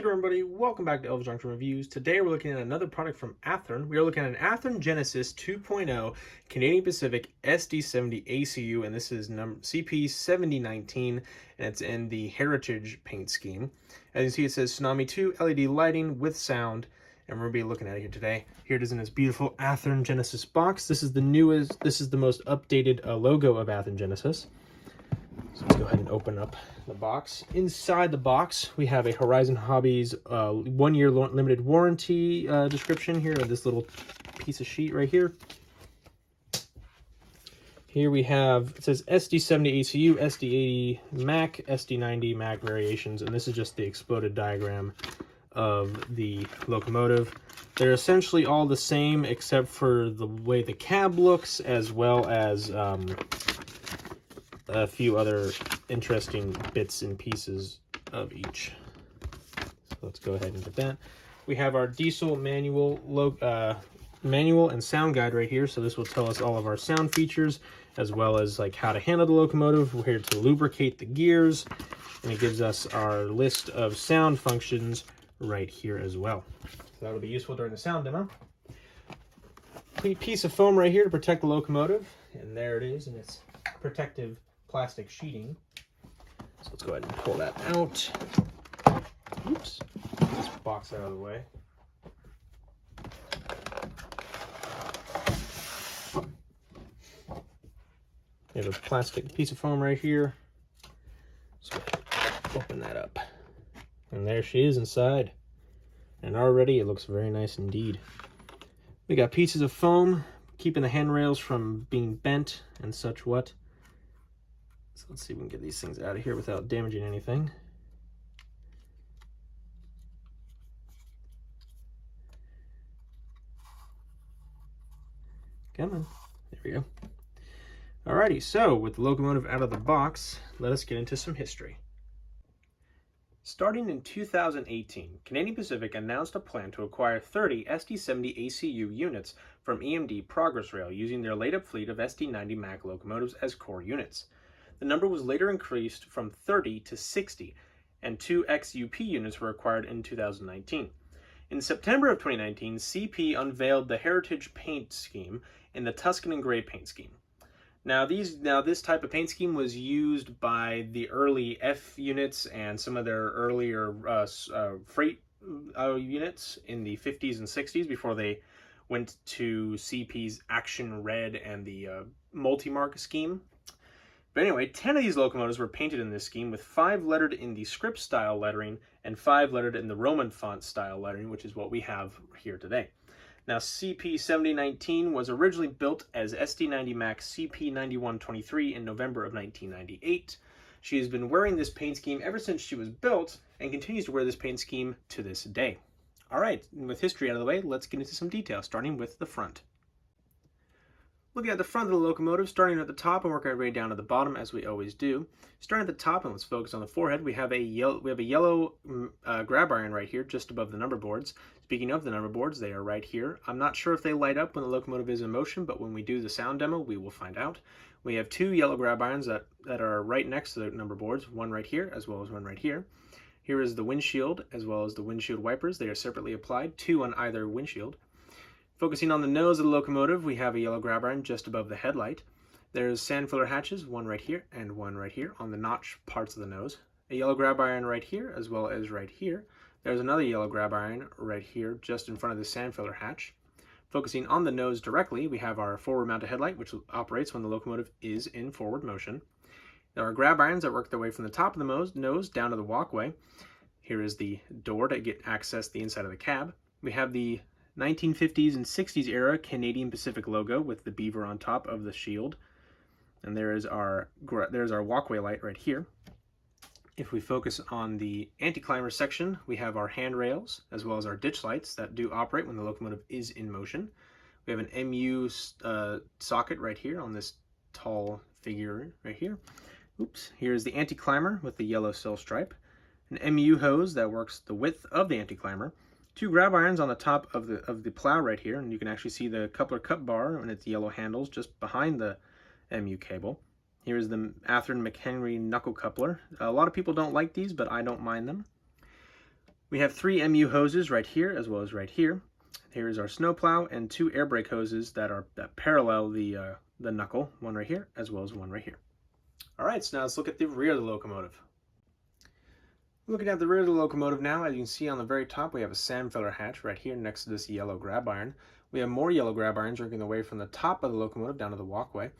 doing, everybody? Welcome back to Elvis Junction Reviews. Today we're looking at another product from Athearn. We are looking at an Athearn Genesis 2.0 Canadian Pacific SD70ACU, and this is number CP7019, and it's in the Heritage paint scheme. As you see, it says Tsunami 2 LED lighting with sound, and we're going to be looking at it here today. Here it is in this beautiful Athearn Genesis box. This is the most updated logo of Athearn Genesis. So let's go ahead and open up the box. Inside the box, we have a Horizon Hobbies 1-year limited warranty description here in this little piece of sheet right here. Here we have, it says SD70ACU, SD80 Mac, SD90 Mac variations, and this is just the exploded diagram of the locomotive. They're essentially all the same except for the way the cab looks, as well as a few other interesting bits and pieces of each. So let's go ahead and get that. We have our diesel manual and sound guide right here. So this will tell us all of our sound features, as well as like how to handle the locomotive. We're here to lubricate the gears, and it gives us our list of sound functions right here as well. So that'll be useful during the sound demo. Piece of foam right here to protect the locomotive, and there it is, and it's protective plastic sheeting. So let's go ahead and pull that out. Oops. Get this box out of the way. We have a plastic piece of foam right here. So open that up. And there she is inside. And already it looks very nice indeed. We got pieces of foam keeping the handrails from being bent and such what. So let's see if we can get these things out of here without damaging anything. Come on. There we go. Alrighty, so with the locomotive out of the box, let us get into some history. Starting in 2018, Canadian Pacific announced a plan to acquire 30 SD70ACU units from EMD Progress Rail using their laid-up fleet of SD90 Mac locomotives as core units. The number was later increased from 30 to 60, and 2 XUP units were acquired in 2019. In September of 2019, CP unveiled the Heritage paint scheme in the Tuscan and Gray paint scheme. Now this type of paint scheme was used by the early F units and some of their earlier freight units in the 50s and 60s before they went to CP's Action Red and the multi-mark scheme. But anyway, 10 of these locomotives were painted in this scheme, with 5 lettered in the script style lettering and 5 lettered in the Roman font style lettering, which is what we have here today. Now, CP7019 was originally built as SD90 Mac CP9123 in November of 1998. She has been wearing this paint scheme ever since she was built and continues to wear this paint scheme to this day. All right, with history out of the way, let's get into some detail, starting with the front. Looking at the front of the locomotive, starting at the top and working our way down to the bottom, as we always do. Starting at the top, and let's focus on the forehead, we have a yellow grab iron right here, just above the number boards. Speaking of the number boards, they are right here. I'm not sure if they light up when the locomotive is in motion, but when we do the sound demo, we will find out. We have 2 yellow grab irons that are right next to the number boards, one right here, as well as one right here. Here is the windshield, as well as the windshield wipers. They are separately applied, 2 on either windshield. Focusing on the nose of the locomotive, we have a yellow grab iron just above the headlight. There's sand filler hatches, one right here and one right here on the notch parts of the nose. A yellow grab iron right here, as well as right here. There's another yellow grab iron right here, just in front of the sand filler hatch. Focusing on the nose directly, we have our forward mounted headlight, which operates when the locomotive is in forward motion. There are grab irons that work their way from the top of the nose down to the walkway. Here is the door to get access to the inside of the cab. We have the 1950s and 60s era Canadian Pacific logo with the beaver on top of the shield. And there's our walkway light right here. If we focus on the anti-climber section, we have our handrails as well as our ditch lights that do operate when the locomotive is in motion. We have an MU socket right here on this tall figure right here. Oops. Here's the anti-climber with the yellow sill stripe. An MU hose that works the width of the anti-climber. 2 grab irons on the top of the plow right here, and you can actually see the coupler cut bar and its yellow handles just behind the MU cable. Here's the Athearn McHenry knuckle coupler. A lot of people don't like these, but I don't mind them. We have 3 MU hoses right here as well as right here. Here is our snowplow and 2 air brake hoses that parallel the knuckle, one right here as well as one right here. All right, so now let's look at the rear of the locomotive. Looking at the rear of the locomotive now, as you can see on the very top, we have a sand filler hatch right here next to this yellow grab iron. We have more yellow grab irons working their way from the top of the locomotive down to the walkway.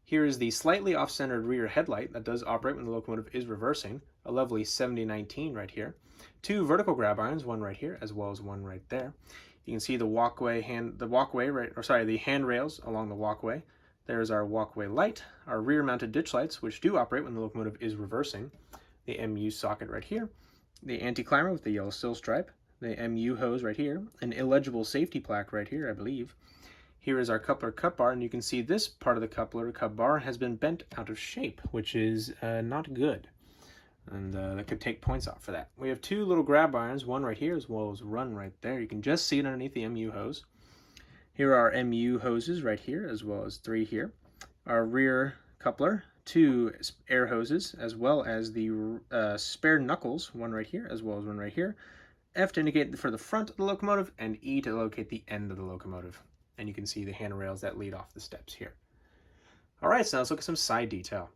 Here is the slightly off-centered rear headlight that does operate when the locomotive is reversing, a lovely 7019 right here. 2 vertical grab irons, one right here as well as one right there. You can see the handrails along the walkway. There's our walkway light, our rear-mounted ditch lights, which do operate when the locomotive is reversing. The MU socket right here, the anti-climber with the yellow sill stripe, the MU hose right here, an illegible safety plaque right here, I believe. Here is our coupler cut bar, and you can see this part of the coupler cut bar has been bent out of shape, which is not good. And that could take points off for that. We have 2 little grab irons, one right here as well as one right there. You can just see it underneath the MU hose. Here are our MU hoses right here as well as 3 here. Our rear coupler, 2 air hoses as well as the spare knuckles, one right here as well as one right here. F to indicate for the front of the locomotive and E to locate the end of the locomotive. And you can see the handrails that lead off the steps here. All right, so now let's look at some side detail.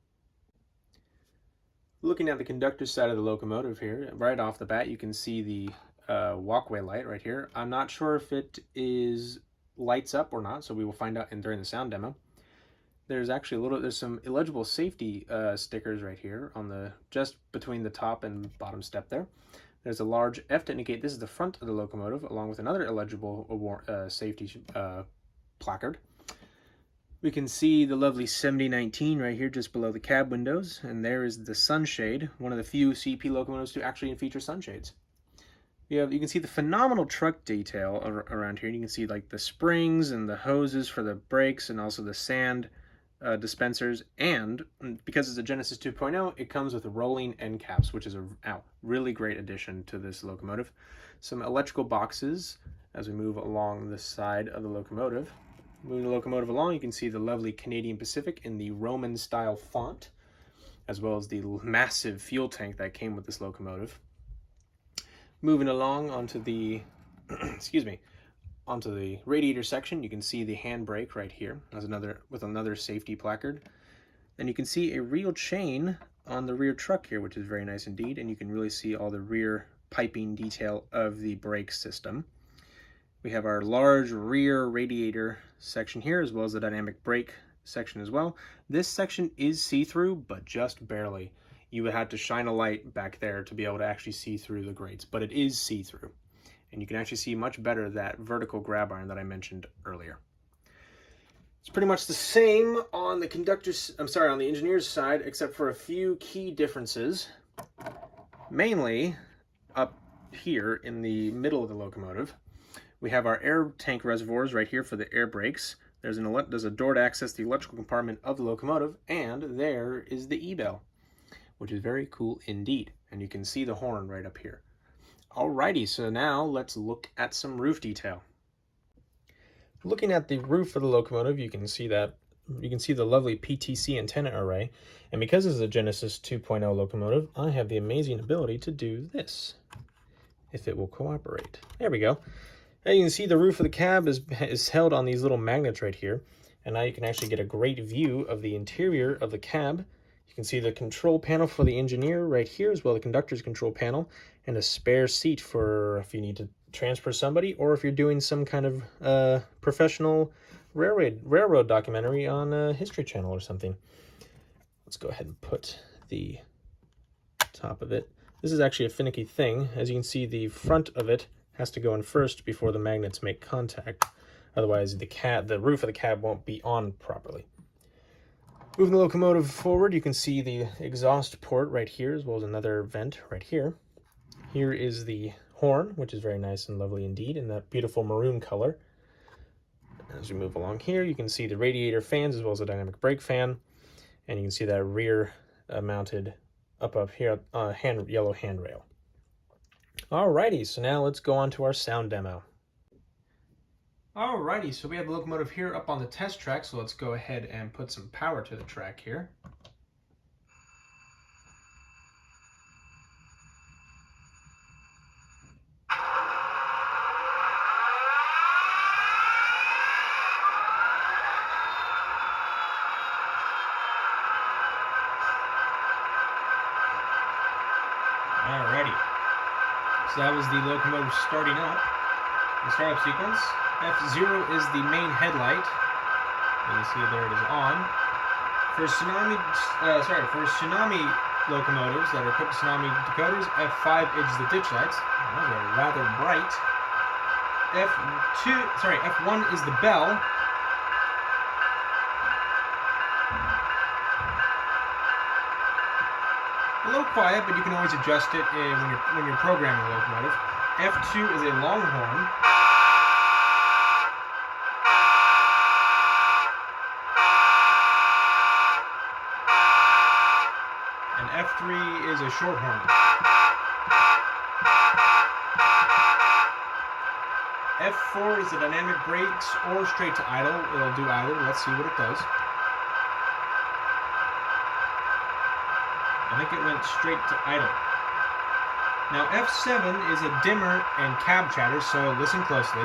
Looking at the conductor's side of the locomotive here, right off the bat, you can see the walkway light right here. I'm not sure if it lights up or not, so we will find out during the sound demo. There's actually there's some illegible safety stickers right here on just between the top and bottom step there. There's a large F to indicate this is the front of the locomotive, along with another illegible safety placard. We can see the lovely 7019 right here just below the cab windows, and there is the sunshade, one of the few CP locomotives to actually feature sunshades. You can see the phenomenal truck detail around here. You can see like the springs and the hoses for the brakes and also the sand dispensers, and because it's a Genesis 2.0, it comes with rolling end caps, which is a really great addition to this locomotive. Some electrical boxes as we move along the side of the locomotive. Moving the locomotive along, you can see the lovely Canadian Pacific in the Roman style font, as well as the massive fuel tank that came with this locomotive. Moving along onto the onto the radiator section, you can see the handbrake right here with another safety placard. And you can see a real chain on the rear truck here, which is very nice indeed, and you can really see all the rear piping detail of the brake system. We have our large rear radiator section here, as well as the dynamic brake section as well. This section is see-through, but just barely. You would have to shine a light back there to be able to actually see through the grates, but it is see-through. And you can actually see much better that vertical grab iron that I mentioned earlier. It's pretty much the same on the on the engineer's side, except for a few key differences. Mainly up here in the middle of the locomotive, we have our air tank reservoirs right here for the air brakes. There's a door to access the electrical compartment of the locomotive, and there is the E-bell, which is very cool indeed. And you can see the horn right up here. Alrighty, so now let's look at some roof detail. Looking at the roof of the locomotive, you can see the lovely PTC antenna array. And because this is a Genesis 2.0 locomotive, I have the amazing ability to do this, if it will cooperate. There we go. Now you can see the roof of the cab is held on these little magnets right here. And now you can actually get a great view of the interior of the cab. You can see the control panel for the engineer right here, as well as the conductor's control panel, and a spare seat for if you need to transfer somebody, or if you're doing some kind of professional railroad documentary on a History Channel or something. Let's go ahead and put the top of it. This is actually a finicky thing. As you can see, the front of it has to go in first before the magnets make contact. Otherwise, the roof of the cab won't be on properly. Moving the locomotive forward, you can see the exhaust port right here, as well as another vent right here. Here is the horn, which is very nice and lovely indeed, in that beautiful maroon color. As we move along here, you can see the radiator fans, as well as the dynamic brake fan. And you can see that rear mounted up here yellow handrail. Alrighty, so now let's go on to our sound demo. Alrighty, so we have the locomotive here up on the test track, so let's go ahead and put some power to the track here. that was the locomotive starting up. The startup sequence. F0 is the main headlight. You can see there it is on. For tsunami locomotives that are equipped with tsunami decoders, F5 is the ditch lights. Those are rather bright. F1 is the bell. A little quiet, but you can always adjust it when you're programming the locomotive. F2 is a longhorn. And F3 is a short horn. F4 is the dynamic brakes or straight to idle. It'll do either. Let's see what it does. I think it went straight to idle. Now F7 is a dimmer and cab chatter, so listen closely.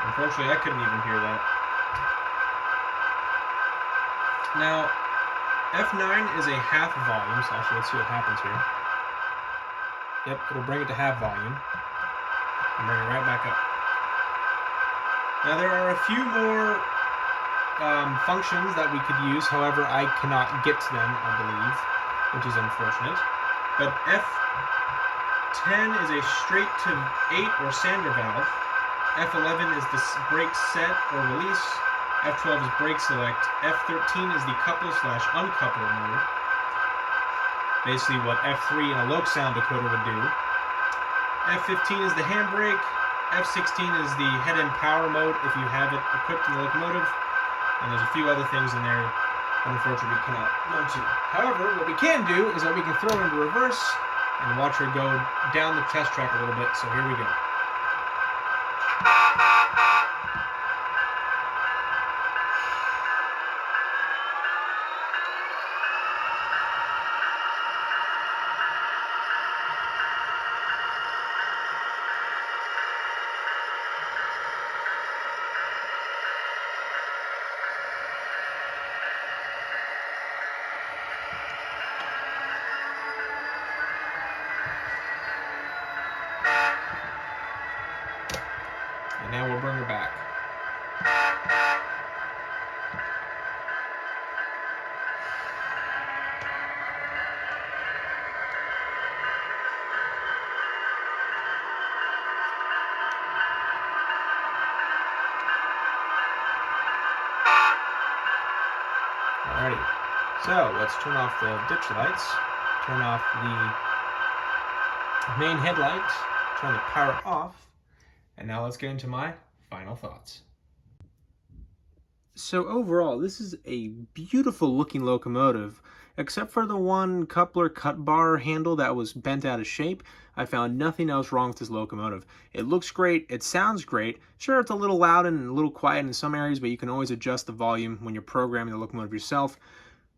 Unfortunately, I couldn't even hear that. Now, F9 is a half volume, so actually let's see what happens here. Yep, it'll bring it to half volume. And bring it right back up. Now there are a few more functions that we could use, however I cannot get to them, I believe, which is unfortunate. But F10 is a straight to 8 or sander valve. F11 is the brake set or release. F12 is brake select. F13 is the couple/uncouple mode. Basically what F3 in a loc sound decoder would do. F15 is the handbrake. F16 is the head-end power mode if you have it equipped in the locomotive. And there's a few other things in there that unfortunately we cannot go to. However, what we can do is that we can throw it into reverse and watch her go down the test track a little bit. So here we go. And now we'll bring her back. Alrighty, so let's turn off the ditch lights, turn off the main headlight, turn the power off, and now let's get into my final thoughts. So overall, this is a beautiful looking locomotive. Except for the one coupler cut bar handle that was bent out of shape, I found nothing else wrong with this locomotive. It looks great, it sounds great. Sure, it's a little loud and a little quiet in some areas, but you can always adjust the volume when you're programming the locomotive yourself.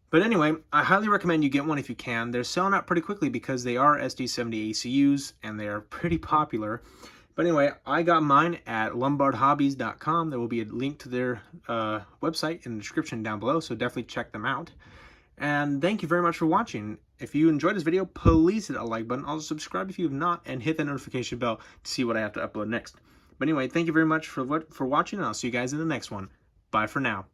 But anyway, I highly recommend you get one if you can. They're selling out pretty quickly because they are SD70ACUs and they are pretty popular. But anyway, I got mine at lombardhobbies.com. There will be a link to their website in the description down below, so definitely check them out. And thank you very much for watching. If you enjoyed this video, please hit that like button. Also subscribe if you have not, and hit the notification bell to see what I have to upload next. But anyway, thank you very much for watching, and I'll see you guys in the next one. Bye for now.